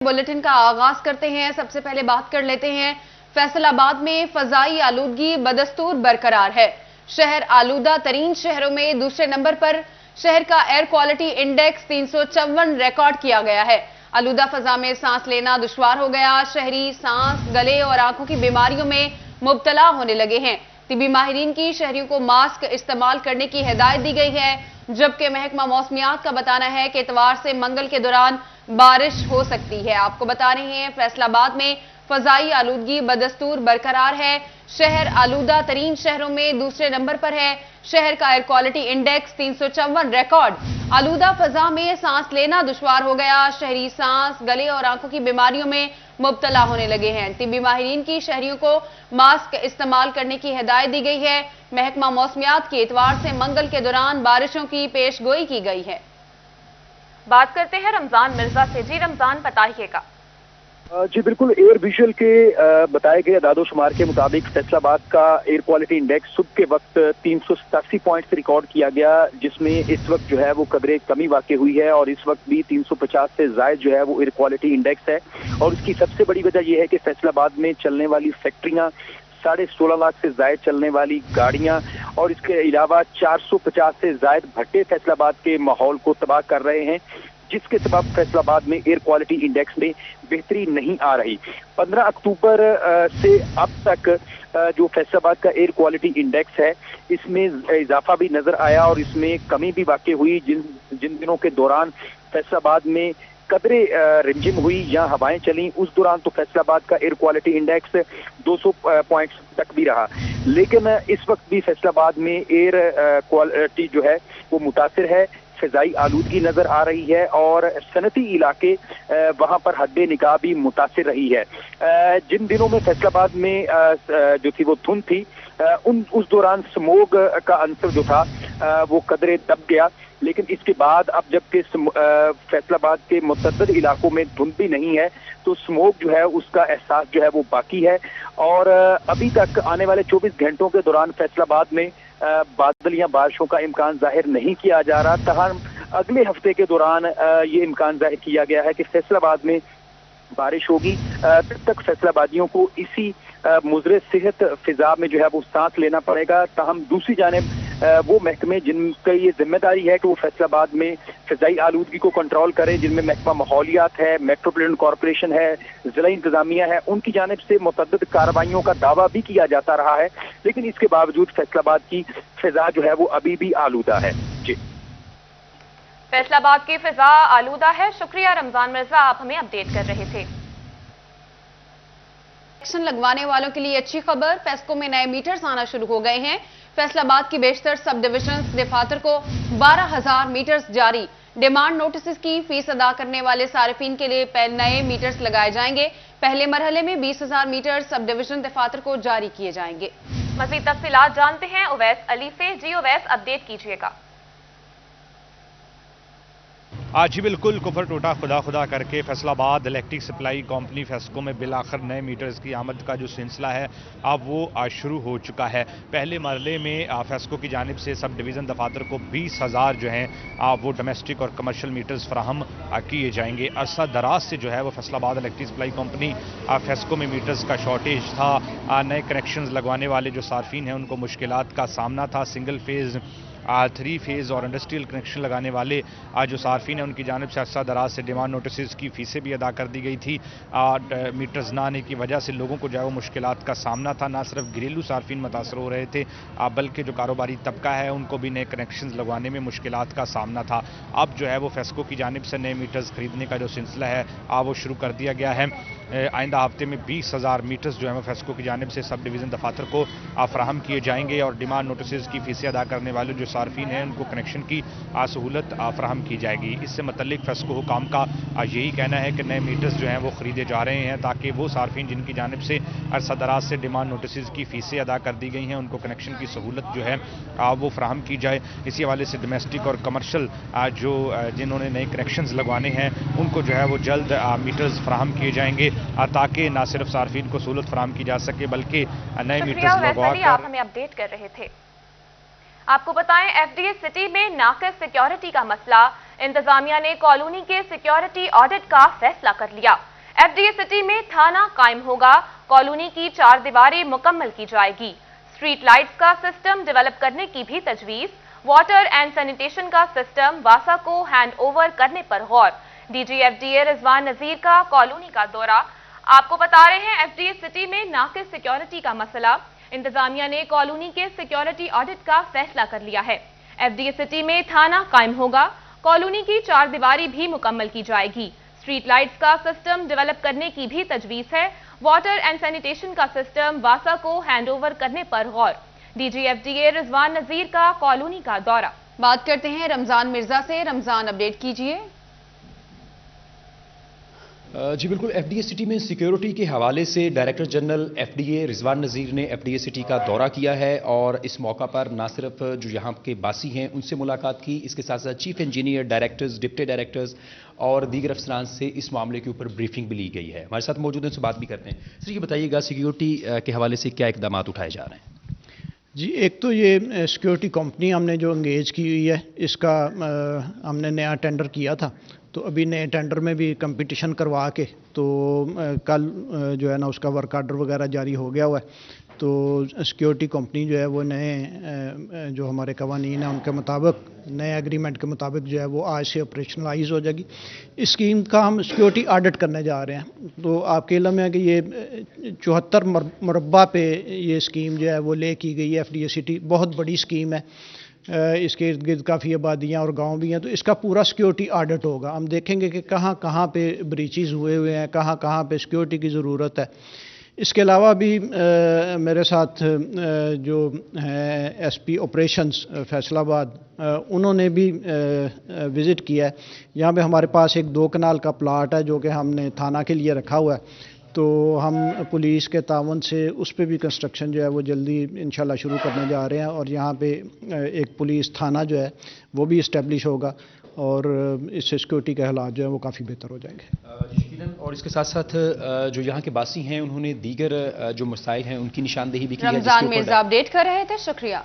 Bulletin का आगाज करते हैं। सबसे पहले बात कर लेते हैं फैसलाबाद में फजाई आलूदगी बदस्तूर बरकरार है। शहर आलूदा तरीन शहरों में दूसरे नंबर पर शहर का एयर क्वालिटी इंडेक्स 354 रिकॉर्ड किया गया है। आलूदा फजा में सांस लेना दुश्वार हो गया। शहरी सांस, गले और आंखों की बीमारियों में मुब्तला होने लगे हैं। तिबी माहिरीन की शहरियों को मास्क इस्तेमाल करने की हिदायत दी गई है, जबकि महकमा मौसमियात का बताना है कि इतवार से मंगल के दौरान बारिश हो सकती है। आपको बता रहे हैं फैसलाबाद में फजाई आलूदगी बदस्तूर बरकरार है। शहर आलूदा तरीन शहरों में दूसरे नंबर पर है। शहर का एयर क्वालिटी इंडेक्स 354 रिकॉर्ड। आलूदा फजा में सांस लेना दुश्वार हो गया। शहरी सांस, गले और आंखों की बीमारियों में मुब्तला होने लगे हैं। तिब्बी माहिरीन की शहरियों को मास्क इस्तेमाल करने की हिदायत दी गई है। महकमा मौसमियात की इतवार से मंगल के दौरान बारिशों की पेशगोई की गई है। बात करते हैं रमजान मिर्जा से। जी रमजान, बताइएगा। जी बिल्कुल, एयर विजुअल के बताए गए अदादोशुमार के मुताबिक फैसलाबाद का एयर क्वालिटी इंडेक्स सुबह के वक्त 387 पॉइंट रिकॉर्ड किया गया, जिसमें इस वक्त जो है वो कदरे कमी वाक़ई हुई है और इस वक्त भी 350 से ज़ायद जो है वो एयर क्वालिटी इंडेक्स है। और इसकी सबसे बड़ी वजह यह है कि फैसलाबाद में चलने वाली फैक्ट्रियां, 16.5 लाख से जायद चलने वाली गाड़ियां और इसके अलावा 450 से जायद भट्टे फैसलाबाद के माहौल को तबाह कर रहे हैं, जिसके सबब फैसलाबाद में एयर क्वालिटी इंडेक्स में बेहतरी नहीं आ रही। 15 अक्टूबर से अब तक जो फैसलाबाद का एयर क्वालिटी इंडेक्स है, इसमें इजाफा भी नजर आया और इसमें कमी भी वाक़ई हुई। जिन दिनों के दौरान फैसलाबाद में कदरे रिमझिम हुई या हवाएं चली, उस दौरान तो फैसलाबाद का एयर क्वालिटी इंडेक्स 200 पॉइंट्स तक भी रहा। लेकिन इस वक्त भी फैसलाबाद में एयर क्वालिटी जो है वो मुतासिर है। फिजाई आलूदगी नजर आ रही है और सनती इलाके वहां पर हद्दे निगाह भी मुतासिर रही है। जिन दिनों में फैसलाबाद में जो थी वो धुंध थी, उस दौरान स्मोग का अंसर जो था वो कदरे दब गया। लेकिन इसके बाद अब जबकि फैसलाबाद के मुतअद्दिद इलाकों में धुंध भी नहीं है, तो स्मोक जो है उसका एहसास जो है वो बाकी है। और अभी तक आने वाले 24 घंटों के दौरान फैसलाबाद में बादल या बारिशों का इम्कान जाहिर नहीं किया जा रहा। तहम अगले हफ्ते के दौरान ये इम्कान जाहिर किया गया है कि फैसलाबाद में बारिश होगी। तब तक फैसलाबादियों को इसी मुज़र सेहत फिजा में जो है वो सांस लेना पड़ेगा। तहम दूसरी जानिब वो महकमे जिनकी ये जिम्मेदारी है कि वो फैसलाबाद में फिजाई आलूदगी को कंट्रोल करें, जिनमें महकमा माहौलियात है, मेट्रोपॉलिटन कॉरपोरेशन है, जिला इंतजामिया है, उनकी जानिब से मुतअद्दिद कार्रवाइयों का दावा भी किया जाता रहा है। लेकिन इसके बावजूद फैसलाबाद की फिजा जो है वो अभी भी आलूदा है। जी, फैसलाबाद की फिजा आलूदा है। शुक्रिया रमजान मिर्जा, आप हमें अपडेट कर रहे थे। एक्शन लगवाने वालों के लिए अच्छी खबर, फेस्को में नए मीटर्स आना शुरू हो गए हैं। फैसलाबाद की बेशतर सब डिविजन दफातर को 12,000 मीटर्स जारी। डिमांड नोटिस की फीस अदा करने वाले सारिफिन के लिए नए मीटर्स लगाए जाएंगे। पहले मरहले में 20,000 मीटर सब डिविजन दफातर को जारी किए जाएंगे। मज़ीद तफसीलात जानते हैं उवैस अली से। जी उवैस, अपडेट कीजिएगा। जी बिल्कुल, कुफर टूटा खुदा खुदा करके Faisalabad electric supply company FESCO में बिलाखिर नए मीटर्स की आमद का जो सिलसिला है अब वो शुरू हो चुका है। पहले मरले में फेस्को की जानिब से सब डिवीज़न दफातर को 20,000 जो हैं वो डोमेस्टिक और कमर्शियल मीटर्स फराहम किए जाएंगे। अरसा दराज से जो है वो Faisalabad electric supply company FESCO में मीटर्स का शॉर्टेज था। नए कनेक्शन लगवाने वाले जो सार्फिन हैं उनको मुश्किलात का सामना था। सिंगल फेज़, 3 फेज़ और इंडस्ट्रियल कनेक्शन लगाने वाले जो सार्फिन हैं उनकी जानिब से अरसा दराज से डिमांड नोटिस की फ़ीसें भी अदा कर दी गई थी। मीटर्स ना आने की वजह से लोगों को जो है वो मुश्किलात का सामना था। ना सिर्फ घरेलू सार्फिन मुतासर हो रहे थे, बल्कि जो कारोबारी तबका है उनको भी नए कनेक्शन लगवाने में मुश्किलात का सामना था। अब जो है वो फेस्को की जानिब से नए मीटर्स खरीदने का जो सिलसिला है वो शुरू कर दिया गया है। आइंदा हफ्ते में 20,000 मीटर्स जो है वो फेस्को की जानिब से सब डिवीज़न दफातर को फराहम किए जाएंगे और डिमांड नोटिस की फ़ीसें अदा करने वाले जो सार्फिन हैं उनको कनेक्शन की सहूलत फराहम की जाएगी। इससे मतलब फेस्को हुकाम का यही कहना है कि नए मीटर्स जो हैं वो ख़रीदे जा रहे हैं ताकि वो सार्फिन जिनकी जानिब से अरसा दराज से डिमांड नोटिस की फ़ीसें अदा कर दी गई हैं उनको कनेक्शन की सहूलत जो है वो फराहम की जाए। इसी हवाले से डोमेस्टिक और कमर्शल जो जिन्होंने नए कनेक्शन लगवाने हैं उनको जो है वो जल्द मीटर्स फराहम किए जाएंगे ताकि ना सिर्फ सार्फिन को सहूलत फराहम की जा सके बल्कि नए मीटर्स लगवा कर। आप हमें अपडेट कर रहे थे। आपको बताएं, एफडीए सिटी में नाक़िस सिक्योरिटी का मसला, इंतजामिया ने कॉलोनी के सिक्योरिटी ऑडिट का फैसला कर लिया। एफडीए सिटी में थाना कायम होगा, कॉलोनी की 4 दीवारें मुकम्मल की जाएगी। स्ट्रीट लाइट्स का सिस्टम डेवलप करने की भी तजवीज। वाटर एंड सैनिटेशन का सिस्टम वासा को हैंड ओवर करने पर गौर। डीजी एफडीए रिजवान नजीर का कॉलोनी का दौरा। आपको बता रहे हैं एफडीए सिटी में नाकिस सिक्योरिटी का मसला, इंतजामिया ने कॉलोनी के सिक्योरिटी ऑडिट का फैसला कर लिया है। एफडीए सिटी में थाना कायम होगा, कॉलोनी की 4 दीवारी भी मुकम्मल की जाएगी। स्ट्रीट लाइट्स का सिस्टम डेवलप करने की भी तजवीज है। वाटर एंड सैनिटेशन का सिस्टम वासा को हैंड ओवर करने पर गौर। डीजी एफडीए रिजवान नजीर का कॉलोनी का दौरा। बात करते हैं रमजान मिर्जा से। रमजान, अपडेट कीजिए। जी बिल्कुल, एफडीए सिटी में सिक्योरिटी के हवाले से डायरेक्टर जनरल एफडीए रिजवान नज़ीर ने एफडीए सिटी का दौरा किया है और इस मौका पर ना सिर्फ जो यहाँ के बासी हैं उनसे मुलाकात की, इसके साथ साथ chief engineer, directors, deputy directors और दीगर अफसरान से इस मामले के ऊपर ब्रीफिंग भी ली गई है। हमारे साथ मौजूद हैं, उनसे बात भी करते हैं। सर, ये बताइएगा सिक्योरिटी के हवाले से क्या इकदाम उठाए जा रहे हैं? जी, एक तो ये सिक्योरिटी कंपनी हमने जो इंगेज की हुई है, इसका हमने नया टेंडर किया था, तो अभी नए टेंडर में भी कंपटीशन करवा के तो कल जो है ना उसका वर्क आर्डर वगैरह जारी हो गया हुआ है। तो सिक्योरिटी कंपनी जो है वो नए जो हमारे कवानीन हैं उनके मुताबिक, नए एग्रीमेंट के मुताबिक जो है वो आज से ऑपरेशनलाइज हो जाएगी। इस स्कीम का हम सिक्योरिटी ऑडिट करने जा रहे हैं। तो आपके इल्म है कि ये 74 मुरब्बा पे ये स्कीम जो है वो ले की गई है। एफडीए सिटी बहुत बड़ी स्कीम है, इसके इर्द गिर्द काफ़ी आबादियाँ और गांव भी हैं, तो इसका पूरा सिक्योरिटी ऑडिट होगा। हम देखेंगे कि कहाँ कहाँ पे ब्रीचेस हुए हैं, कहाँ कहाँ पे सिक्योरिटी की ज़रूरत है। इसके अलावा भी मेरे साथ जो है एसपी ऑपरेशंस फैसलाबाद, उन्होंने भी विज़िट किया है। यहाँ पे हमारे पास एक 2 कनाल का प्लाट है जो कि हमने थाना के लिए रखा हुआ है। तो हम पुलिस के तावन से उस पर भी कंस्ट्रक्शन जो है वो जल्दी इंशाल्लाह शुरू करने जा रहे हैं और यहाँ पे एक पुलिस थाना जो है वो भी इस्टेब्लिश होगा और इससे सिक्योरिटी के हालात जो है वो काफ़ी बेहतर हो जाएंगे। और इसके साथ साथ जो यहाँ के बासी हैं उन्होंने दीगर जो मसाइल हैं उनकी निशानदेही भी की है। रमजान मिर्जा अपडेट कर रहे थे, शुक्रिया।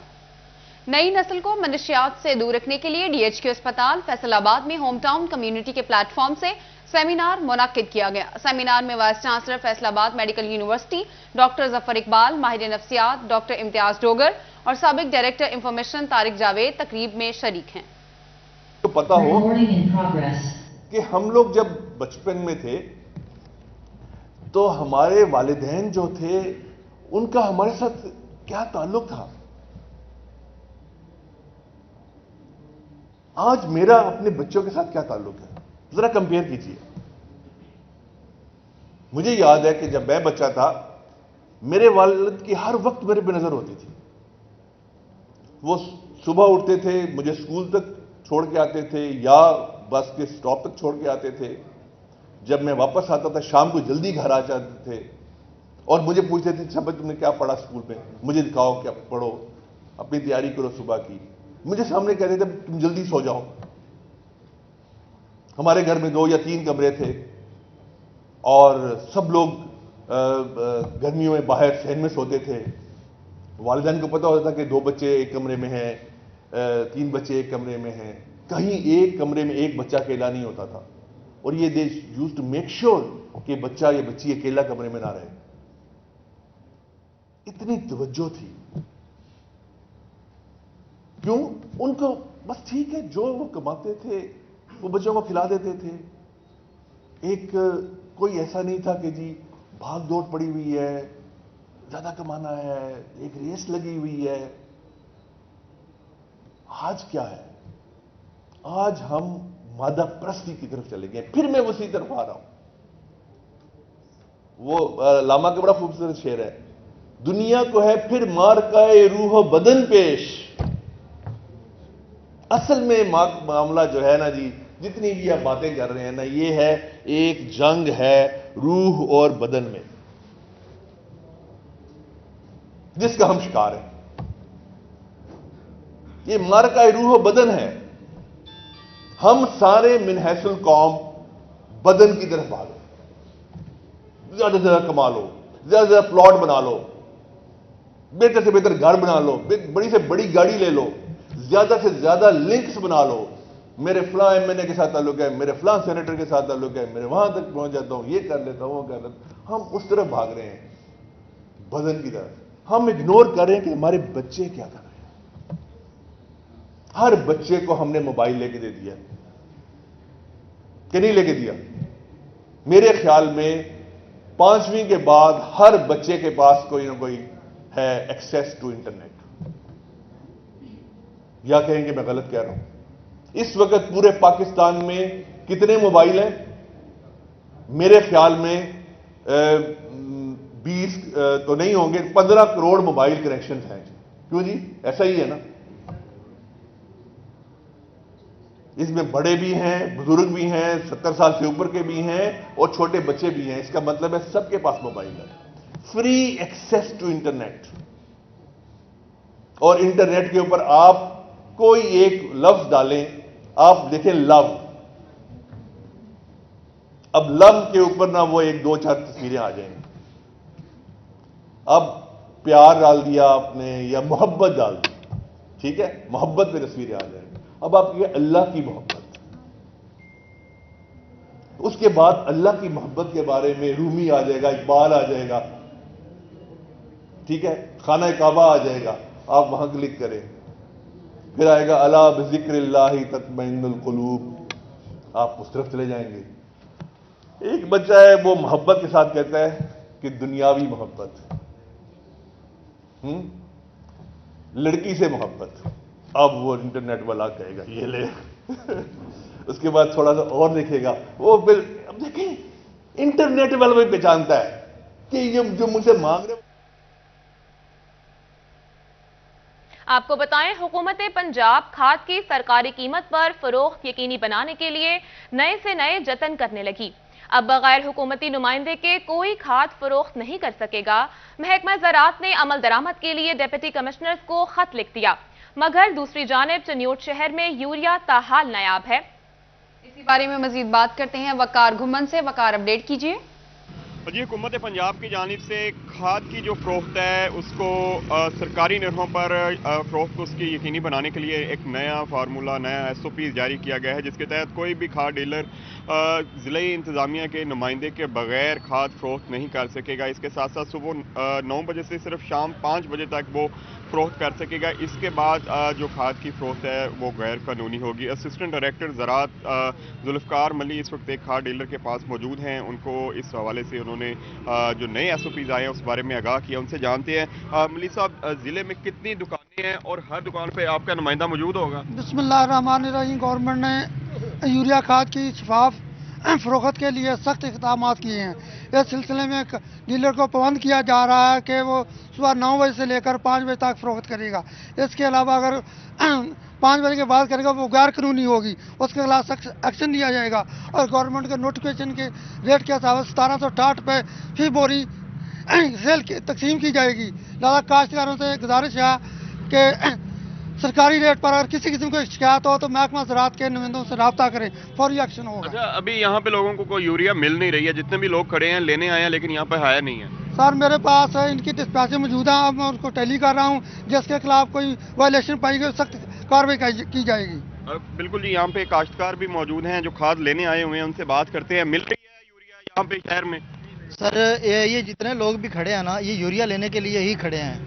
नई नस्ल को मनशियात से दूर रखने के लिए डीएचक्यू अस्पताल फैसलाबाद में होम टाउन कम्युनिटी के प्लेटफॉर्म से सेमिनार मुनक्किद किया गया। सेमिनार में vice chancellor Faisalabad medical university doctor Zafar Iqbal, माहिर नफ्सियात डॉक्टर इम्तियाज डोगर और साबिक डायरेक्टर इंफॉर्मेशन तारिक जावेद तकरीब में शरीक हैं। तो पता हो कि हम लोग जब बचपन में थे तो हमारे वालिदैन जो थे उनका हमारे साथ क्या ताल्लुक था। आज मेरा अपने बच्चों के साथ क्या ताल्लुक है, जरा कंपेयर कीजिए। मुझे याद है कि जब मैं बच्चा था मेरे वालिद की हर वक्त मेरे पे नजर होती थी। वो सुबह उठते थे, मुझे स्कूल तक छोड़ के आते थे या बस के स्टॉप तक छोड़ के आते थे। जब मैं वापस आता था शाम को जल्दी घर आ जाते थे और मुझे पूछते थे सब तुमने क्या पढ़ा स्कूल में, मुझे दिखाओ क्या पढ़ो, अपनी तैयारी करो सुबह की। मुझे सामने कहते थे तुम जल्दी सो जाओ। हमारे घर में 2 या 3 कमरे थे और सब लोग गर्मियों में बाहर सहन में सोते थे। वालिदैन को पता होता था कि 2 बच्चे एक कमरे में हैं, 3 बच्चे एक कमरे में हैं, कहीं एक कमरे में एक बच्चा अकेला नहीं होता था। और ये they used to make sure कि बच्चा या बच्ची अकेला कमरे में ना रहे। इतनी तवज्जो थी। क्यों? उनको बस ठीक है, जो वो कमाते थे वो बच्चों को खिला देते थे। एक कोई ऐसा नहीं था कि जी भाग दौड़ पड़ी हुई है, ज्यादा कमाना है, एक रेस लगी हुई है। आज क्या है? आज हम मादा प्रस्ती की तरफ चले गए। फिर मैं उसी तरफ आ रहा हूं। वो लामा का बड़ा खूबसूरत शेर है, दुनिया को है फिर मार का रूह बदन पेश। असल में मामला जो है ना जी, जितनी भी आप बातें कर रहे हैं ना, ये है एक जंग है रूह और बदन में जिसका हम शिकार हैं। ये मार का रूह बदन है। हम सारे मिनहसुल कौम बदन की तरफ भागो, ज्यादा से ज्यादा कमा लो, ज्यादा से ज्यादा प्लॉट बना लो, बेहतर से बेहतर घर बना लो, बड़ी से बड़ी गाड़ी ले लो, ज्यादा से ज्यादा लिंक्स बना लो, میرے فلاں MNA کے ساتھ تعلق ہے، میرے فلاں سینیٹر کے ساتھ تعلق ہے، میرے وہاں تک پہنچ جاتا ہوں، یہ کر لیتا ہوں، وہ کر لیتا ہوں. ہم اس طرف بھاگ رہے ہیں بدن کی طرف. ہم اگنور کر رہے ہیں کہ ہمارے بچے کیا کر رہے ہیں. ہر بچے کو ہم نے موبائل لے کے دے دیا کہ نہیں لے کے دیا؟ میرے خیال میں 5ویں کے بعد ہر بچے کے پاس کوئی نہ کوئی ہے ایکسیس ٹو انٹرنیٹ. یا کہیں گے میں غلط کہہ رہا ہوں؟ اس وقت پورے پاکستان میں کتنے موبائل ہیں؟ میرے خیال میں 20 تو نہیں ہوں گے، 15 کروڑ موبائل کنیکشن ہیں. کیوں جی؟ ایسا ہی ہے نا. اس میں بڑے بھی ہیں، بزرگ بھی ہیں، 70 سال سے اوپر کے بھی ہیں اور چھوٹے بچے بھی ہیں. اس کا مطلب ہے سب کے پاس موبائل ہے. Free access to internet. اور انٹرنیٹ کے اوپر آپ کوئی ایک لفظ ڈالیں، آپ دیکھیں لو. اب لو کے اوپر نہ وہ 1-2-4 تصویریں آ جائیں. اب پیار ڈال دیا آپ نے یا محبت ڈال دی، ٹھیک ہے، محبت پہ تصویریں آ جائیں. اب آپ یہ اللہ کی محبت، اس کے بعد اللہ کی محبت کے بارے میں رومی آ جائے گا، اقبال آ جائے گا، ٹھیک ہے، خانہ کعبہ آ جائے گا. آپ وہاں کلک کریں، پھر آئے گا الا بذکر اللہ تطمئن القلوب. آپ اس طرف چلے جائیں گے. ایک بچہ ہے وہ محبت کے ساتھ کہتا ہے کہ دنیاوی محبت، لڑکی سے محبت. اب وہ انٹرنیٹ والا کہے گا یہ لے. اس کے بعد تھوڑا سا اور دیکھے گا وہ پھر. اب دیکھیں انٹرنیٹ والا بھی پہچانتا ہے کہ یہ جو مجھ سے مانگ رہے. آپ کو بتائیں، حکومت پنجاب کھاد کی سرکاری قیمت پر فروخت یقینی بنانے کے لیے نئے سے نئے جتن کرنے لگی. اب بغیر حکومتی نمائندے کے کوئی کھاد فروخت نہیں کر سکے گا. محکمہ زراعت نے عمل درآمد کے لیے ڈپٹی کمشنرز کو خط لکھ دیا، مگر دوسری جانب چنیوٹ شہر میں یوریا تاحال نایاب ہے. اسی بارے میں مزید بات کرتے ہیں وقار گھمن سے. وقار، اپڈیٹ کیجیے. جی، حکومت پنجاب کی جانب سے کھاد کی جو فروخت ہے اس کو سرکاری نرخوں پر فروخت اس کی یقینی بنانے کے لیے ایک نیا فارمولہ، نیا SOP جاری کیا گیا ہے، جس کے تحت کوئی بھی کھاد ڈیلر ضلعی انتظامیہ کے نمائندے کے بغیر کھاد فروخت نہیں کر سکے گا. اس کے ساتھ ساتھ صبح 9 بجے سے صرف شام 5 بجے تک وہ فروخت کر سکے گا. اس کے بعد جو کھاد کی فروخت ہے وہ غیر قانونی ہوگی. اسسٹنٹ ڈائریکٹر زراعت ذوالفقار ملی اس وقت ایک کھاد ڈیلر کے پاس موجود ہیں. ان کو اس حوالے سے انہوں نے جو نئے SOPs آئے ہیں اس بارے میں آگاہ کیا. ان سے جانتے ہیں. ملی صاحب، ضلع میں کتنی دکانیں ہیں اور ہر دکان پہ آپ کا نمائندہ موجود ہوگا؟ بسم اللہ الرحمن الرحیم. گورنمنٹ نے یوریا کھاد کی شفاف فروخت کے لیے سخت اقدامات کیے ہیں. اس سلسلے میں ڈیلر کو پابند کیا جا رہا ہے کہ وہ صبح 9 بجے سے لے کر 5 بجے تک فروخت کرے گا. اس کے علاوہ اگر 5 بجے کے بعد کرے گا وہ غیر قانونی ہوگی، اس کے خلاف سخت ایکشن لیا جائے گا. اور گورنمنٹ کے نوٹیفکیشن کے ریٹ کے حساب سے 1760 پہ فی بوری سیل تقسیم کی جائے گی. لہٰذا کاشتکاروں سے گزارش ہے کہ سرکاری ریٹ پر اگر کسی قسم کی شکایت ہو تو محکمہ زراعت کے نمائندوں سے رابطہ کریں، فوری ایکشن ہوگا. اچھا، ابھی یہاں پہ لوگوں کو کوئی یوریا مل نہیں رہی ہے، جتنے بھی لوگ کھڑے ہیں لینے آئے ہیں لیکن یہاں پہ آیا نہیں ہے. سر میرے پاس ان کی ڈسپیچیں موجود ہیں، اب میں اس کو ٹیلی کر رہا ہوں. جس کے خلاف کوئی وائلیشن پائی گئی سخت کارروائی کی جائے گی. بالکل جی، یہاں پہ کاشتکار بھی موجود ہیں جو کھاد لینے آئے ہوئے ہیں. ان سے بات کرتے ہیں. مل رہی ہے یوریا یہاں پہ شہر میں؟ سر یہ جتنے لوگ بھی کھڑے ہیں نا، یہ یوریا لینے کے لیے ہی کھڑے ہیں.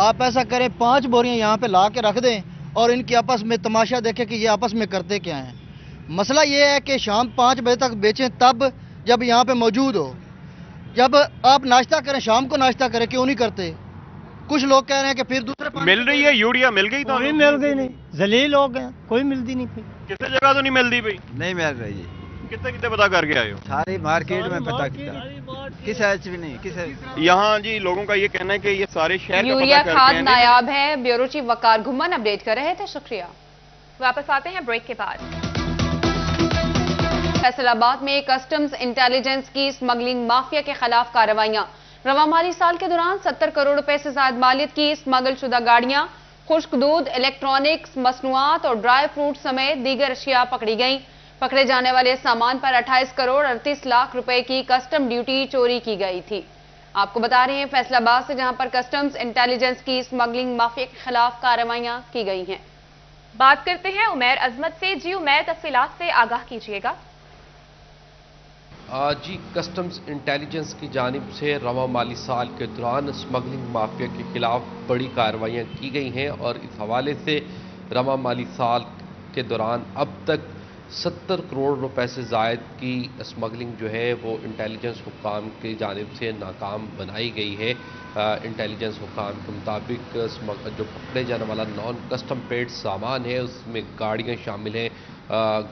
آپ ایسا کریں 5 بوریاں یہاں پہ لا کے رکھ دیں اور ان کے آپس میں تماشا دیکھیں کہ یہ آپس میں کرتے کیا ہیں. مسئلہ یہ ہے کہ شام 5 بجے تک بیچیں تب جب یہاں پہ موجود ہو. جب آپ ناشتہ کریں شام کو ناشتہ کریں، کیوں نہیں کرتے؟ کچھ لوگ کہہ رہے ہیں کہ پھر دوسرے مل رہی ہے یوریا، مل گئی تو مل گئی نہیں، ذلیل لوگ ہیں، کوئی ملتی نہیں. پھر کسی جگہ تو نہیں ملتی بھائی؟ نہیں مل رہی. کتنے پتا کر کے آئے ہو؟ ساری مارکیٹ میں پتا کیا، کس ایچ بھی نہیں کس. یہاں جی لوگوں کا یہ کہنا ہے کہ یہ سارے شہر کا یوریا پتہ کھاد کرتے ہیں. نایاب ہے. بیورو چیف وقار گھمن اپڈیٹ کر رہے تھے. شکریہ. واپس آتے ہیں بریک کے بعد. فیصل آباد میں کسٹمز انٹیلیجنس کی اسمگلنگ مافیا کے خلاف کارروائیاں. رواں مالی سال کے دوران 70 کروڑ روپے سے زائد مالیت کی اسمگل شدہ گاڑیاں، خشک دودھ، الیکٹرانکس مصنوعات اور ڈرائی فروٹ سمیت دیگر اشیاء پکڑی گئیں. پکڑے جانے والے سامان پر 28 کروڑ 38 لاکھ روپے کی کسٹم ڈیوٹی چوری کی گئی تھی. آپ کو بتا رہے ہیں فیصل آباد سے، جہاں پر کسٹمز انٹیلیجنس کی اسمگلنگ مافیا کے خلاف کارروائیاں کی گئی ہیں. बात करते हैं उमैर अजमत से। जी उमैर, तफसीलात से आगाह कीजिएगा। जी, कस्टम्स इंटेलिजेंस की जानिब से रवा माली साल के दौरान स्मगलिंग माफिया के खिलाफ बड़ी कार्रवाइयाँ की गई हैं और इस हवाले से रवा माली साल के दौरान अब तक 70 करोड़ रुपए से ज़ायद की स्मगलिंग जो है वो इंटेलिजेंस हुक्काम की जानिब से नाकाम बनाई गई है। इंटेलिजेंस हुक्काम के मुताबिक जो पकड़े जाने वाला नॉन कस्टम पेड सामान है उसमें गाड़ियाँ शामिल हैं,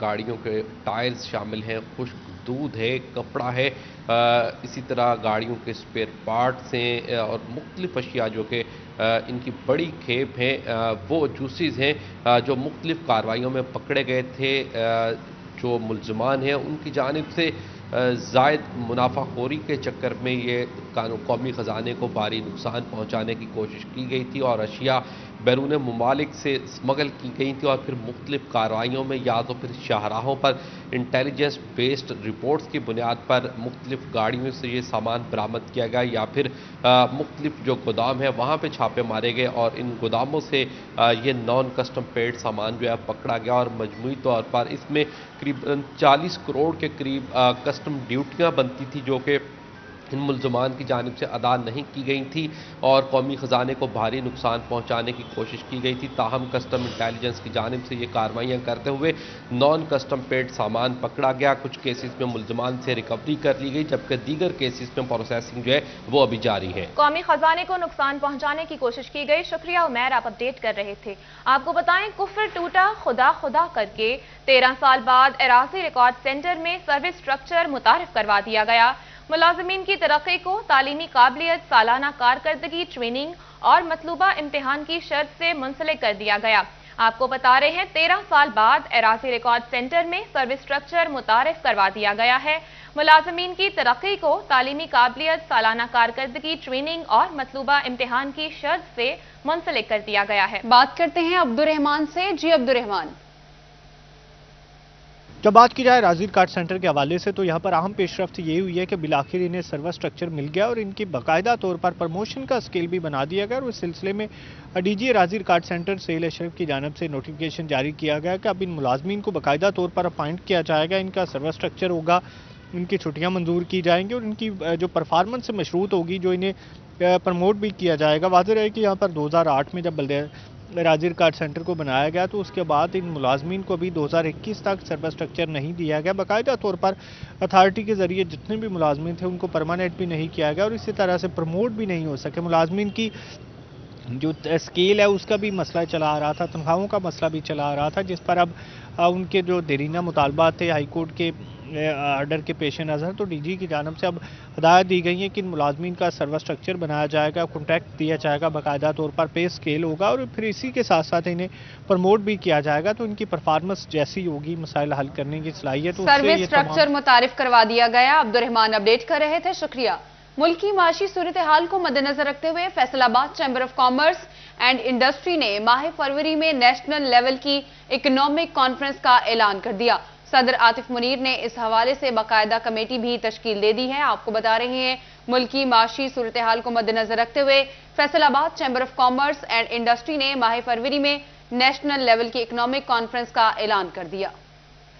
गाड़ियों के टायर्स शामिल हैं, खुश्क दूध है, कपड़ा है, इसी तरह गाड़ियों के स्पेयर पार्ट्स हैं और मुख्तलिफ अशिया जो कि इनकी बड़ी खेप है वो जूसीज़ हैं जो मुख्तलिफ कार्रवाइयों में पकड़े गए थे। जो मुल्ज़मान हैं उनकी जानिब से ज़ायद मुनाफाखोरी के चक्कर में ये कौमी ख़जाने को भारी नुकसान पहुँचाने की कोशिश की गई थी और अशिया बैरून ममालिक से स्मगल की गई थी और फिर मुख्तलिफ कार्रवाइयों में या तो फिर शाहराहों पर इंटेलिजेंस बेस्ड रिपोर्ट्स की बुनियाद पर मुख्तलिफ गाड़ियों से ये सामान बरामद किया गया या फिर मुख्तलिफ जो गोदाम है वहाँ पर छापे मारे गए और इन गोदामों से ये नॉन कस्टम पेड सामान जो है पकड़ा गया और मजमूई तौर पर इसमें करीब 40 करोड़ के करीब कस्टम ड्यूटियाँ बनती थी जो कि इन मुल्ज़मान की जानिब से अदा नहीं की गई थी और कौमी ख़जाने को भारी नुकसान पहुँचाने की कोशिश की गई थी। ताहम कस्टम इंटेलिजेंस की जानिब से ये कार्रवाइयाँ करते हुए नॉन कस्टम पेड सामान पकड़ा गया। कुछ केसेस में मुल्ज़मान से रिकवरी कर ली गई जबकि दीगर केसेस में प्रोसेसिंग जो है वो अभी जारी है। कौमी ख़जाने को नुकसान पहुँचाने की कोशिश की गई। शुक्रिया उमैर, आप अपडेट कर रहे थे। आपको बताएं, कुफ्र टूटा खुदा खुदा करके 13 साल बाद एराजी रिकॉर्ड सेंटर में सर्विस स्ट्रक्चर मुतारिफ करवा दिया गया। मुलाजमीन की तरक्की को तालीमी काबिलियत, सालाना कारकर्दगी, ट्रेनिंग और मतलूबा इम्तिहान की शर्त से मुंसलिक कर दिया गया। आपको बता रहे हैं 13 साल बाद एराजी रिकॉर्ड सेंटर में सर्विस स्ट्रक्चर मुतारिफ करवा दिया गया है। मुलाजमीन की तरक्की को तालीमी काबिलियत, सालाना कारकर्दगी, ट्रेनिंग और मतलूबा इम्तिहान की शर्त से मुंसलिक कर दिया गया है। बात करते हैं अब्दुर्रहमान से। जी अब्दुर्रहमान, जब बात की जाए राजीव कार्ड सेंटर के हवाले से तो यहाँ पर अहम पेशरफ्त ये हुई है कि बिलाखिर इन्हें सर्विस स्ट्रक्चर मिल गया और इनकी बाकायदा तौर पर प्रमोशन का स्केल भी बना दिया गया और उस सिलसिले में DG Rajeev card centre cell Ashraf की जानिब से नोटिफिकेशन जारी किया गया कि अब इन मुलाजमीन को बाकायदा तौर पर अपॉइंट किया जाएगा, इनका सर्विस स्ट्रक्चर होगा, इनकी छुट्टियाँ मंजूर की जाएंगी और इनकी जो परफॉर्मेंस से मशरूत होगी जो इन्हें प्रमोट भी किया जाएगा। वाज़ेह है कि यहाँ पर 2008 में जब राजीव कार्ड सेंटर को बनाया गया तो उसके बाद इन मुलाजमीन को भी 2021 तक सर्विस स्ट्रक्चर नहीं दिया गया। बाकायदा तौर पर अथॉरिटी के ज़रिए जितने भी मुलाजमीन थे उनको परमानेंट भी नहीं किया गया और इसी तरह से प्रमोट भी नहीं हो सके। मुलाजमीन की जो स्केल है उसका भी मसला चला आ रहा था, तनख्वाहों का मसला भी चला आ रहा था, जिस पर अब उनके जो देरीना मुतालबात थे हाई कोर्ट के आर्डर के पेश नज़र तो डीजी की जानिब से अब हदायत दी गई है कि इन मुलाजमीन का सर्विस स्ट्रक्चर बनाया जाएगा, कॉन्ट्रैक्ट दिया जाएगा, बाकायदा तौर पर पे स्केल होगा और फिर इसी के साथ साथ इन्हें प्रमोट भी किया जाएगा तो इनकी परफॉर्मेंस जैसी होगी, मसाइल हल करने की सलाहियत, सर्विस स्ट्रक्चर मुतारिफ करवा दिया गया। अब्दुर्रहमान अपडेट कर रहे थे, शुक्रिया। मुल्क की माशी सूरत हाल को मद्देनजर रखते हुए Faisalabad chamber of commerce and industry ने माह फरवरी में नेशनल लेवल की इकोनॉमिक कॉन्फ्रेंस का ऐलान कर दिया। सदर आतिफ मुनीर ने इस हवाले से बाकायदा कमेटी भी तश्कील दे दी है। आपको बता रहे हैं, मुल्क की माशी सूरत हाल को मद्देनजर रखते हुए Faisalabad chamber of commerce and industry ने माह फरवरी में नेशनल लेवल की इकोनॉमिक कॉन्फ्रेंस का ऐलान कर दिया।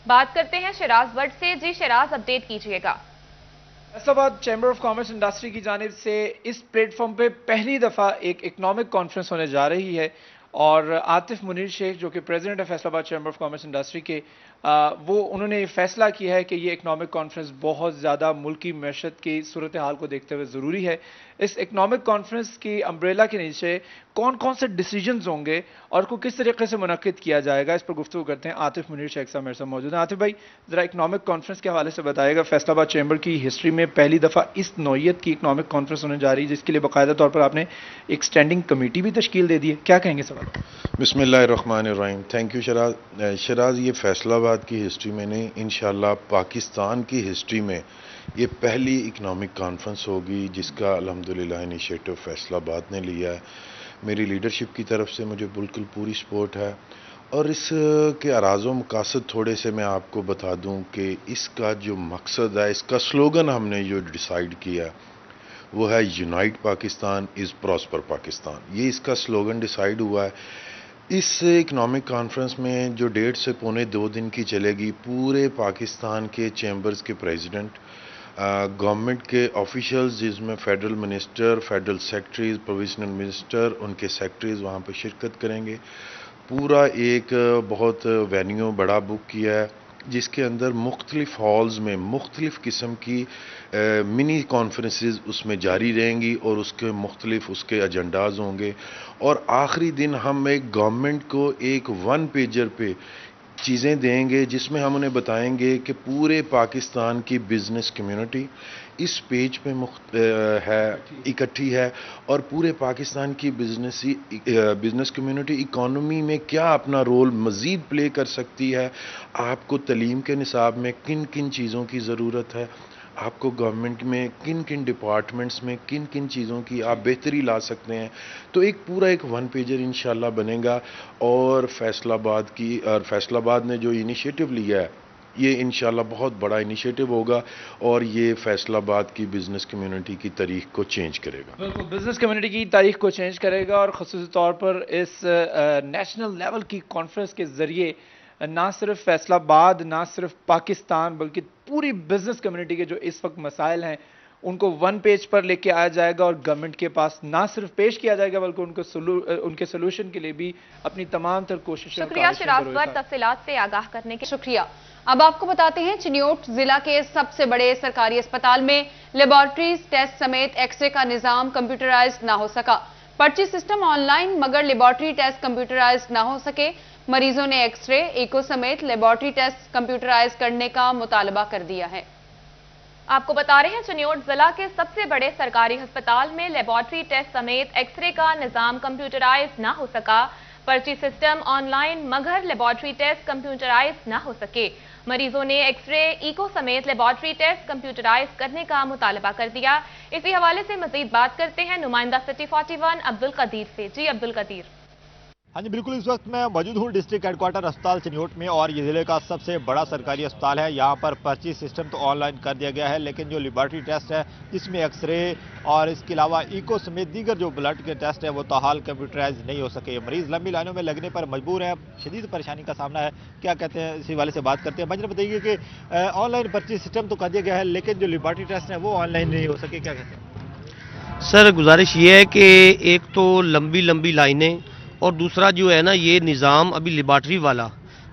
बात करते हैं शराज भट्ट से। जी शराज, अपडेट कीजिएगा। Faisalabad chamber of commerce industry की जानिब से इस प्लेटफॉर्म पे पहली दफ़ा एक इकोनॉमिक कॉन्फ्रेंस होने जा रही है और आतिफ मुनीर शेख जो कि प्रेसिडेंट है Faisalabad chamber of commerce industry के वो उन्होंने फैसला किया है कि ये इकोनॉमिक कॉन्फ्रेंस बहुत ज़्यादा मुल्क की मैशत की सूरत हाल को देखते हुए ज़रूरी है। इस इकोनॉमिक कॉन्फ्रेंस की अम्ब्रेला के नीचे कौन कौन से डिसीजंस होंगे और को किस तरीके से मुनक्किद किया जाएगा, इस पर गुफ्तगू करते हैं। आतिफ मुनीर शेख साहब मेरे साथ मौजूद हैं। आतिफ भाई, ज़रा इकोनॉमिक कॉन्फ्रेंस के हवाले से बताइएगा। फैसलाबाद चैम्बर की हिस्ट्री में पहली दफ़ा इस नौयत की इकोनॉमिक कॉन्फ्रेंस होने जा रही है जिसके लिए बाकायदा तौर पर आपने एक स्टैंडिंग कमेटी भी तश्कील दे दी है, क्या कहेंगे सवाल? बिस्मिल्लाहिर्रहमानिर्रहीम। Thank you Sharaz. ये फैसलाबाद की हिस्ट्री में नहीं, इंशाल्लाह पाकिस्तान की हिस्ट्री में ये पहली इकनॉमिक कॉन्फ्रेंस होगी जिसका अल्हम्दुलिल्लाह इनिशिएटिव फैसलाबाद ने लिया है। मेरी लीडरशिप की तरफ से मुझे बिल्कुल पूरी सपोर्ट है और इस के अराज़ो मकासद थोड़े से मैं आपको बता दूं कि इसका जो मकसद है, इसका स्लोगन हमने जो डिसाइड किया वो है unite Pakistan is prosper Pakistan. ये इसका स्लोगन डिसाइड हुआ है। اس اکنامک کانفرنس میں جو 1.5 سے پونے 2 دن کی چلے گی، پورے پاکستان کے چیمبرز کے پریزیڈنٹ، گورنمنٹ کے آفیشلز، جس میں federal minister, federal secretaries, provincial minister, ان کے سیکرٹریز وہاں پہ شرکت کریں گے۔ پورا ایک بہت وینیو بڑا بک کیا ہے، جس کے اندر مختلف ہالز میں مختلف قسم کی منی کانفرنسز اس میں جاری رہیں گی، اور اس کے مختلف اس کے ایجنڈاز ہوں گے، اور آخری دن ہم ایک گورنمنٹ کو ایک 1 پیجر پہ چیزیں دیں گے، جس میں ہم انہیں بتائیں گے کہ پورے پاکستان کی بزنس کمیونٹی اس پیج پہ اکٹھی ہے، اور پورے پاکستان کی بزنس کمیونٹی اکانومی میں کیا اپنا رول مزید پلے کر سکتی ہے، آپ کو تعلیم کے نصاب میں کن کن چیزوں کی ضرورت ہے، آپ کو گورنمنٹ میں کن کن ڈپارٹمنٹس میں کن کن چیزوں کی آپ بہتری لا سکتے ہیں۔ تو پورا ایک 1 پیجر انشاءاللہ بنے گا، اور فیصل آباد نے جو انیشیٹو لیا ہے، یہ انشاءاللہ بہت بڑا انیشیٹو ہوگا، اور یہ فیصل آباد کی بزنس کمیونٹی کی تاریخ کو چینج کرے گا۔ بالکل، بزنس کمیونٹی کی تاریخ کو چینج کرے گا، اور خصوصی طور پر اس نیشنل لیول کی کانفرنس کے ذریعے نہ صرف فیصل آباد، نہ صرف پاکستان، بلکہ پوری بزنس کمیونٹی کے جو اس وقت مسائل ہیں ان کو 1 پیج پر لے کے آیا جائے گا، اور گورنمنٹ کے پاس نہ صرف پیش کیا جائے گا بلکہ ان کے سلوشن کے لیے بھی اپنی تمام تر کوششیں۔ شکریہ شراز پر تفصیلات سے آگاہ کرنے کے شکریہ۔ اب آپ کو بتاتے ہیں چنیوٹ ضلع کے سب سے بڑے سرکاری اسپتال میں لیبارٹریز ٹیسٹ سمیت ایکس رے کا نظام کمپیوٹرائز نہ ہو سکا۔ پرچی سسٹم آن لائن مگر لیبارٹری ٹیسٹ کمپیوٹرائز نہ ہو سکے۔ مریضوں نے ایکس رے، ایکو سمیت لیبارٹری ٹیسٹ کمپیوٹرائز کرنے کا مطالبہ کر دیا ہے۔ آپ کو بتا رہے ہیں چنیوٹ ضلع کے سب سے بڑے سرکاری ہسپتال میں لیبارٹری ٹیسٹ سمیت ایکس رے کا نظام کمپیوٹرائز نہ ہو سکا۔ پرچی سسٹم آن لائن مگر لیبارٹری ٹیسٹ کمپیوٹرائز نہ ہو سکے۔ مریضوں نے ایکس رے، ایکو سمیت لیبارٹری ٹیسٹ کمپیوٹرائز کرنے کا مطالبہ کر دیا۔ اسی حوالے سے مزید بات کرتے ہیں نمائندہ سٹی 41 عبدالقدیر سے۔ جی عبدالقدیر۔ ہاں جی بالکل، اس وقت میں موجود ہوں ڈسٹرکٹ ہیڈ کوارٹر اسپتال چنیوٹ میں، اور یہ ضلع کا سب سے بڑا سرکاری اسپتال ہے۔ یہاں پر پرچی سسٹم تو آن لائن کر دیا گیا ہے، لیکن جو لیبارٹری ٹیسٹ ہے جس میں ایکس رے اور اس کے علاوہ ایکو سمیت دیگر جو بلڈ کے ٹیسٹ ہے وہ تاحال کمپیوٹرائز نہیں ہو سکے۔ مریض لمبی لائنوں میں لگنے پر مجبور ہیں، شدید پریشانی کا سامنا ہے۔ کیا کہتے ہیں اسی حوالے سے بات کرتے ہیں۔ بجر بتائیے کہ آن لائن پرچی سسٹم تو کر دیا گیا ہے، لیکن جو لیبارٹری ٹیسٹ ہے وہ آن لائن نہیں ہو سکے، کیا کہتے ہیں؟ سر گزارش یہ ہے کہ ایک تو لمبی لائنیں، اور دوسرا جو ہے نا یہ نظام ابھی لیبارٹری والا،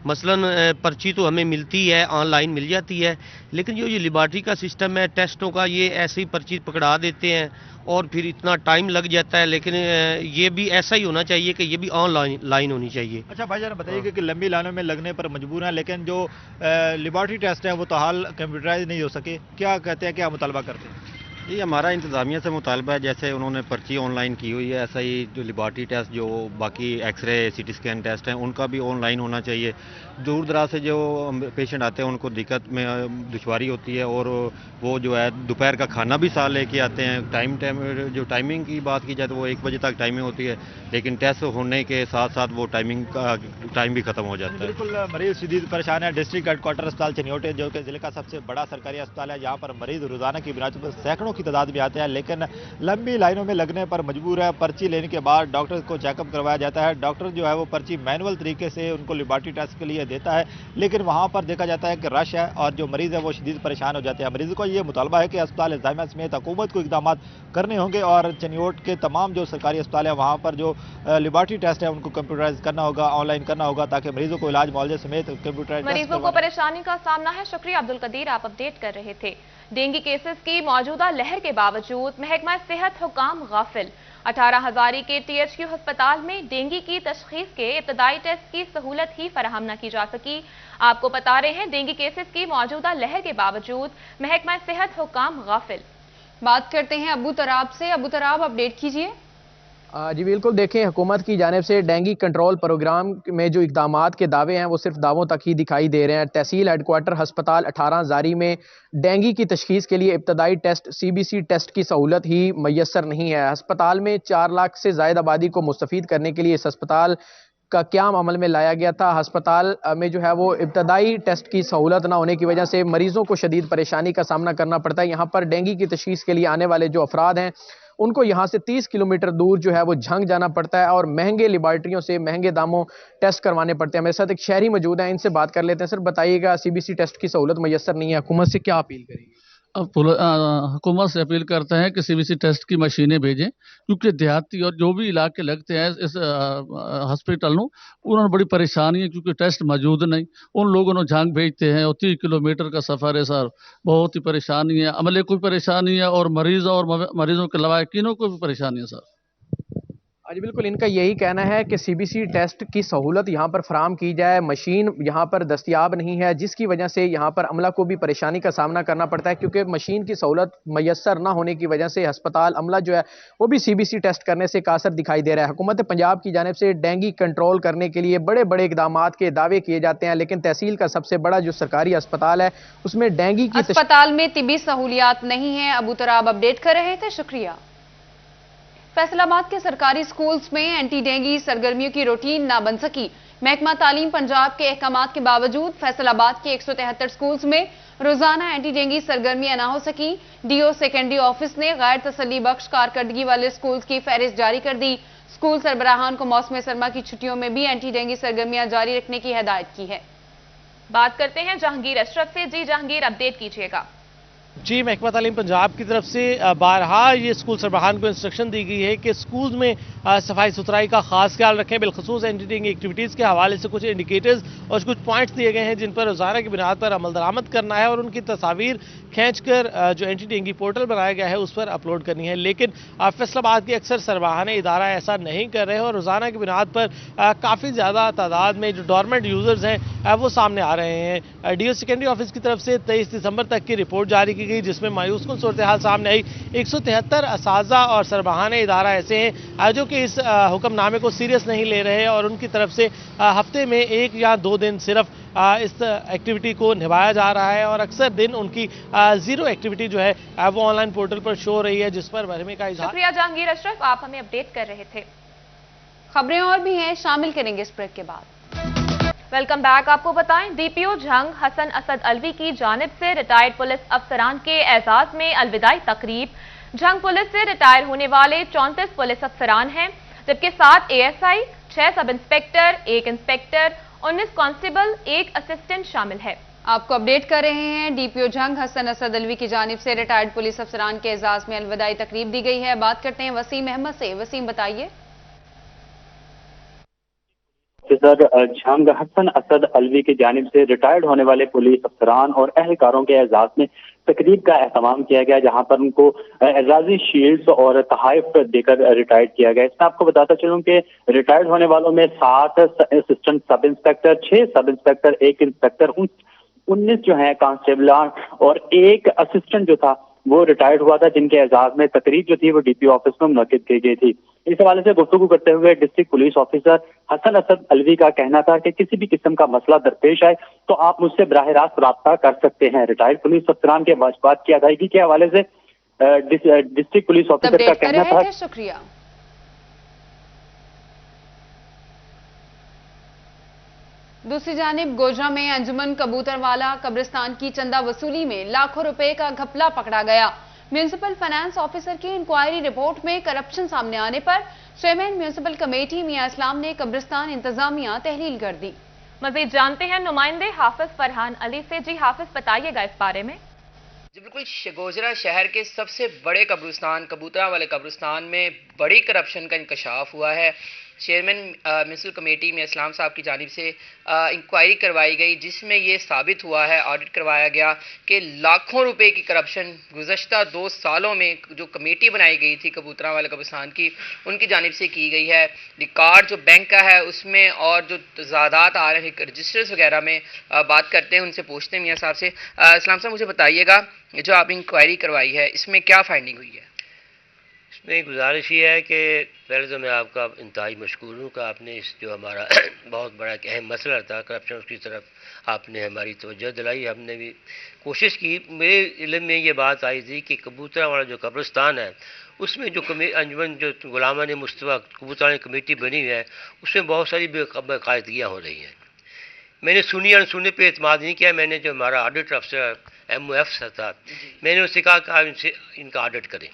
مثلا پرچی تو ہمیں ملتی ہے، آن لائن مل جاتی ہے، لیکن جو یہ لیبارٹری کا سسٹم ہے ٹیسٹوں کا، یہ ایسے ہی پرچی پکڑا دیتے ہیں اور پھر اتنا ٹائم لگ جاتا ہے۔ لیکن یہ بھی ایسا ہی ہونا چاہیے کہ یہ بھی آن لائن ہونی چاہیے۔ اچھا بھائی جان بتائیے کہ لمبی لائنوں میں لگنے پر مجبور ہیں، لیکن جو لیبارٹری ٹیسٹ ہے وہ تاحال کمپیوٹرائز نہیں ہو سکے، کیا کہتے ہیں، کیا مطالبہ کرتے ہیں؟ یہ ہمارا انتظامیہ سے مطالبہ ہے، جیسے انہوں نے پرچی آن لائن کی ہوئی ہے، ایسا ہی جو لیبارٹری ٹیسٹ، جو باقی X ray, C T scan test ہیں، ان کا بھی آن لائن ہونا چاہیے۔ دور دراز سے جو پیشنٹ آتے ہیں ان کو دقت میں دشواری ہوتی ہے، اور وہ جو ہے دوپہر کا کھانا بھی ساتھ لے کے آتے ہیں۔ جو ٹائمنگ کی بات کی جائے تو وہ 1 بجے تک ٹائمنگ ہوتی ہے، لیکن ٹیسٹ ہونے کے ساتھ ساتھ وہ ٹائمنگ کا ٹائم بھی ختم ہو جاتا ہے۔ بالکل، مریض شدید پریشان ہے۔ ڈسٹرکٹ ہیڈ کوارٹر اسپتال چنیوٹ جو کہ ضلع کا سب سے بڑا سرکاری اسپتال ہے، یہاں پر مریض روزانہ کی بنیاد پر سینکڑوں کی تعداد میں آتے ہیں، لیکن لمبی لائنوں میں لگنے پر مجبور ہے۔ پرچی لینے کے بعد ڈاکٹر کو چیک اپ کروایا جاتا ہے۔ ڈاکٹر جو ہے وہ پرچی مینول طریقے سے ان کو لیبارٹری ٹیسٹ کے لیے دیتا ہے، لیکن وہاں پر دیکھا جاتا ہے کہ رش ہے، اور جو مریض ہے وہ شدید پریشان ہو جاتے ہیں۔ مریض کو یہ مطالبہ ہے کہ اسپتال انتظامیہ سمیت حکومت کو اقدامات کرنے ہوں گے، اور چنیوٹ کے تمام جو سرکاری اسپتال ہیں وہاں پر جو لیبارٹری ٹیسٹ ہے ان کو کمپیوٹرائز کرنا ہوگا، آن لائن کرنا ہوگا، تاکہ مریضوں کو علاج معالجے سمیت کمپیوٹرائز مریضوں کو پریشانی کا سامنا ہے۔ شکریہ عبدالقدیر، آپ اپڈیٹ کر رہے تھے۔ ڈینگی کیسز کی موجودہ لہر کے باوجود محکمہ صحت حکام غافل۔ 18 ہزاری کے ٹی ایچ کیو ہسپتال میں ڈینگی کی تشخیص کے ابتدائی ٹیسٹ کی سہولت ہی فراہم نہ کی جا سکی۔ آپ کو بتا رہے ہیں ڈینگی کیسز کی موجودہ لہر کے باوجود محکمہ صحت حکام غافل۔ بات کرتے ہیں ابو تراب سے۔ ابو تراب اپڈیٹ کیجئے۔ جی بالکل، دیکھیں حکومت کی جانب سے ڈینگی کنٹرول پروگرام میں جو اقدامات کے دعوے ہیں وہ صرف دعووں تک ہی دکھائی دے رہے ہیں۔ تحصیل ہیڈ کوارٹر ہسپتال 18 ہزاری میں ڈینگی کی تشخیص کے لیے ابتدائی ٹیسٹ CBC ٹیسٹ کی سہولت ہی میسر نہیں ہے۔ ہسپتال میں 4 لاکھ سے زائد آبادی کو مستفید کرنے کے لیے اس ہسپتال کا قیام عمل میں لایا گیا تھا۔ ہسپتال میں جو ہے وہ ابتدائی ٹیسٹ کی سہولت نہ ہونے کی وجہ سے مریضوں کو شدید پریشانی کا سامنا کرنا پڑتا ہے۔ یہاں پر ڈینگی کی تشخیص کے لیے آنے والے جو افراد ہیں ان کو یہاں سے 30 کلومیٹر دور جو ہے وہ جھنگ جانا پڑتا ہے اور مہنگے لیبارٹریوں سے مہنگے داموں ٹیسٹ کروانے پڑتے ہیں. میرے ساتھ ایک شہری موجود ہیں, ان سے بات کر لیتے ہیں. سر بتائیے گا, CBC ٹیسٹ کی سہولت میسر نہیں ہے, حکومت سے کیا اپیل کریں گے؟ اب حکومت سے اپیل کرتے ہیں کہ CBC ٹیسٹ کی مشینیں بھیجیں, کیونکہ دیہاتی اور جو بھی علاقے لگتے ہیں اس ہسپیٹل نو انہوں نے بڑی پریشانی ہے, کیونکہ ٹیسٹ موجود نہیں. ان لوگوں نے جھانگ بھیجتے ہیں اور 30 کلومیٹر کا سفر ہے سر, بہت ہی پریشانی ہے. عملے کو بھی پریشانی ہے اور مریضوں کے لواحقینوں کو بھی پریشانی ہے سر. جی بالکل, ان کا یہی کہنا ہے کہ CBC ٹیسٹ کی سہولت یہاں پر فراہم کی جائے. مشین یہاں پر دستیاب نہیں ہے, جس کی وجہ سے یہاں پر عملہ کو بھی پریشانی کا سامنا کرنا پڑتا ہے, کیونکہ مشین کی سہولت میسر نہ ہونے کی وجہ سے ہسپتال عملہ جو ہے وہ بھی CBC ٹیسٹ کرنے سے قاصر دکھائی دے رہا ہے. حکومت پنجاب کی جانب سے ڈینگی کنٹرول کرنے کے لیے بڑے بڑے اقدامات کے دعوے کیے جاتے ہیں, لیکن تحصیل کا سب سے بڑا جو سرکاری ہسپتال ہے اس میں ڈینگی کی ہسپتال میں طبی سہولیات نہیں ہیں. ابو تراب اپڈیٹ کر رہے تھے, شکریہ. فیصل آباد کے سرکاری سکولز میں اینٹی ڈینگی سرگرمیوں کی روٹین نہ بن سکی. محکمہ تعلیم پنجاب کے احکامات کے باوجود فیصل آباد کے 173 سکولز میں روزانہ اینٹی ڈینگی سرگرمیاں نہ ہو سکی. DO سیکنڈری آفس نے غیر تسلی بخش کارکردگی والے سکولز کی فہرست جاری کر دی. سکول سربراہان کو موسم سرما کی چھٹیوں میں بھی اینٹی ڈینگی سرگرمیاں جاری رکھنے کی ہدایت کی ہے. بات کرتے ہیں جہانگیر اشرف سے. جی جہانگیر, اپڈیٹ کیجیے گا. جی, محکمہ تعلیم پنجاب کی طرف سے بارہا یہ اسکول سربراہان کو انسٹرکشن دی گئی ہے کہ اسکولز میں صفائی ستھرائی کا خاص خیال رکھیں. بالخصوص اینٹی ڈینگی ایکٹیویٹیز کے حوالے سے کچھ انڈیکیٹرز اور کچھ پوائنٹس دیے گئے ہیں جن پر روزانہ کی بنیاد پر عمل درآمد کرنا ہے اور ان کی تصاویر کھینچ کر جو اینٹی ڈینگی پورٹل بنایا گیا ہے اس پر اپلوڈ کرنی ہے. لیکن فیصل آباد کے اکثر سربراہان ادارہ ایسا نہیں کر رہے اور روزانہ کی بنیاد پر کافی زیادہ تعداد میں جو ڈورمنٹ یوزرز ہیں وہ سامنے آ رہے ہیں. DO سیکنڈری آفس کی طرف سے 23 دسمبر تک کی رپورٹ جاری کی گئی, جس میں مایوس کن صورتحال سامنے آئی. 173 اساتذہ اور سربراہان ادارہ ایسے ہیں جو کہ اس حکم نامے کو سیریس نہیں لے رہے اور ان کی طرف سے ہفتے میں 1 یا 2 دن صرف اس ایکٹیویٹی کو نبھایا جا رہا ہے اور اکثر دن ان کی زیرو ایکٹیویٹی جو ہے وہ آن لائن پورٹل پر شو ہو رہی ہے, جس پر برہمی کا اظہار. شکریہ جہانگیر اشرف, آپ ہمیں اپڈیٹ کر رہے تھے. خبریں اور بھی ہیں, شامل کریں گے اس بریک کے بعد. Welcome back. آپ کو بتائیں, DPO جھنگ حسن اسد الوی کی جانب سے ریٹائرڈ پولیس افسران کے اعزاز میں الوداعی تقریب. جھنگ پولیس سے ریٹائر ہونے والے 34 پولیس افسران ہیں, جبکہ 7 ASI, 6 سب انسپیکٹر, 1 انسپیکٹر, 19 کانسٹیبل, 1 اسسٹنٹ شامل ہے. آپ کو اپڈیٹ کر رہے ہیں. DPO جھنگ حسن اسد الوی کی جانب سے ریٹائرڈ پولیس افسران کے اعزاز میں الوداعی تقریب دی گئی ہے. بات کرتے ہیں وسیم احمد سے. وسیم, بتائیے. جھنگ حسن اسد الوی کی جانب سے ریٹائرڈ ہونے والے پولیس افسران اور اہلکاروں کے اعزاز میں تقریب کا اہتمام کیا گیا, جہاں پر ان کو اعزازی شیلڈز اور تحائف دے کر ریٹائرڈ کیا گیا. اس میں آپ کو بتاتا چلوں کہ ریٹائرڈ ہونے والوں میں 7 اسسٹنٹ سب انسپیکٹر, 6 سب انسپیکٹر, 1 انسپیکٹر, 19 جو ہیں کانسٹیبلان اور 1 اسسٹنٹ جو تھا وہ ریٹائرڈ ہوا تھا, جن کے اعزاز میں تقریب جو تھی وہ DPO آفس میں منعقد کی گئی تھی. اس حوالے سے گفتگو کرتے ہوئے ڈسٹرکٹ پولیس آفیسر حسن اسد الوی کا کہنا تھا کہ کسی بھی قسم کا مسئلہ درپیش آئے تو آپ مجھ سے براہ راست رابطہ کر سکتے ہیں. ریٹائرڈ پولیس افسران کے واجبات کی ادائیگی کے حوالے سے ڈسٹرکٹ پولیس آفیسر کا کہنا تھا. شکریہ. دوسری جانب گوجرا میں انجمن کبوتر والا قبرستان کی چندہ وصولی میں لاکھوں روپے کا گھپلا پکڑا گیا. میونسپل فائنانس آفیسر کی انکوائری رپورٹ میں کرپشن سامنے آنے پر چیئرمین میونسپل کمیٹی میاں اسلام نے قبرستان انتظامیہ تحلیل کر دی. مزید جانتے ہیں نمائندے حافظ فرحان علی سے. جی حافظ, بتائیے گا اس بارے میں. جی بالکل, گوجرا شہر کے سب سے بڑے قبرستان کبوترا والے قبرستان میں بڑی کرپشن کا انکشاف ہوا ہے. چیئرمین میونسپل کمیٹی میں اسلام صاحب کی جانب سے انکوائری کروائی گئی, جس میں یہ ثابت ہوا ہے, آڈٹ کروایا گیا کہ لاکھوں روپے کی کرپشن گزشتہ 2 سالوں میں جو کمیٹی بنائی گئی تھی کبوترا والے قبرستان کی, ان کی جانب سے کی گئی ہے. ریکارڈ جو بینک کا ہے اس میں اور جو تضادات آ رہے ہیں رجسٹرز وغیرہ میں بات کرتے ہیں, ان سے پوچھتے ہیں میاں صاحب سے. اسلام صاحب, مجھے بتائیے گا جو آپ انکوائری کروائی ہے اس میں کیا فائنڈنگ ہوئی ہے؟ اس میں گزارش یہ ہے کہ پہلے تو میں آپ کا انتہائی مشکور ہوں کہ آپ نے اس جو ہمارا بہت بڑا ایک اہم مسئلہ تھا کرپشن, اس کی طرف آپ نے ہماری توجہ دلائی. ہم نے بھی کوشش کی. میرے علم میں یہ بات آئی تھی کہ کبوترا والا جو قبرستان ہے اس میں جو انجمن جو غلامان مصطفیٰ کبوترا کمیٹی بنی ہے اس میں بہت ساری باقاعدگیاں ہو رہی ہیں. میں نے سنی اور سننے پہ اعتماد نہیں کیا. میں نے جو ہمارا آڈٹ افسر MOF تھا, میں نے اس سے کہا کہ آپ ان کا آڈٹ کریں.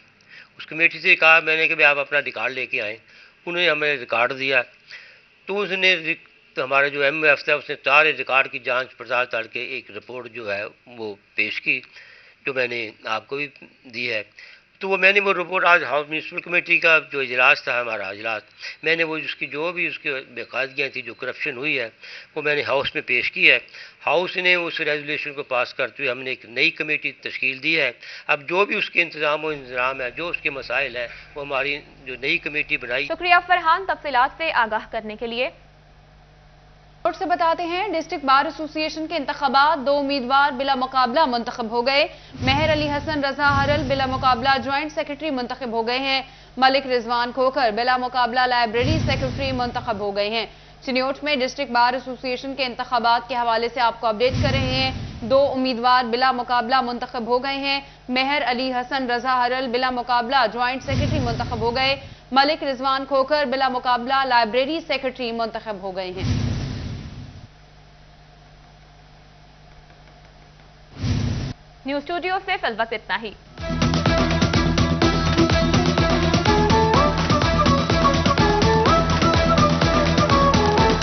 उस कमेटी से कहा मैंने कि भाई आप अपना रिकॉर्ड लेके आएँ। उन्होंने हमें रिकॉर्ड दिया, तो उसने तो हमारा जो MOF था उसने सारे रिकॉर्ड की जांच पड़ताल करके एक रिपोर्ट जो है वो पेश की, जो मैंने आपको भी दी है। तो वो मैंने वो रिपोर्ट आज हाउस म्यूनसिपल कमेटी का जो इजलास था हमारा इजलास, मैंने वो उसकी जो भी उसकी बेकायदगियाँ थी, जो करप्शन हुई है, वो मैंने हाउस में पेश की है। हाउस ने उस रेजोल्यूशन को पास करते हुए हमने एक नई कमेटी तश्कील दी है। अब जो भी उसके इंतजाम है, जो उसके मसाइल है, वो हमारी जो नई कमेटी बनाई। शुक्रिया फरहान तफसीलात से आगाह करने के लिए। और से बताते हैं, डिस्ट्रिक्ट बार एसोसिएशन के इंतखाबात 2 उम्मीदवार बिला मुकाबला मुंतखब हो गए। मेहर अली हसन रजा हरल बिला मुकाबला ज्वाइंट सेक्रेटरी मुंतखब हो गए हैं। मलिक रिजवान खोखर बिला मुकाबला लाइब्रेरी सेक्रेटरी मुंतखब हो गए हैं। चिन्योट में डिस्ट्रिक्ट बार एसोसिएशन के इंतखाबात के हवाले से आपको अपडेट कर रहे हैं। 2 उम्मीदवार बिला मुकाबला मुंतखब हो गए हैं। मेहर अली हसन रजा हरल बिला मुकाबला ज्वाइंट सेक्रेटरी मुंतखब हो गए। मलिक रिजवान खोखर बिला मुकाबला लाइब्रेरी सेक्रेटरी मुंतखब हो गए हैं। न्यूज स्टूडियो से फिलहाल इतना ही।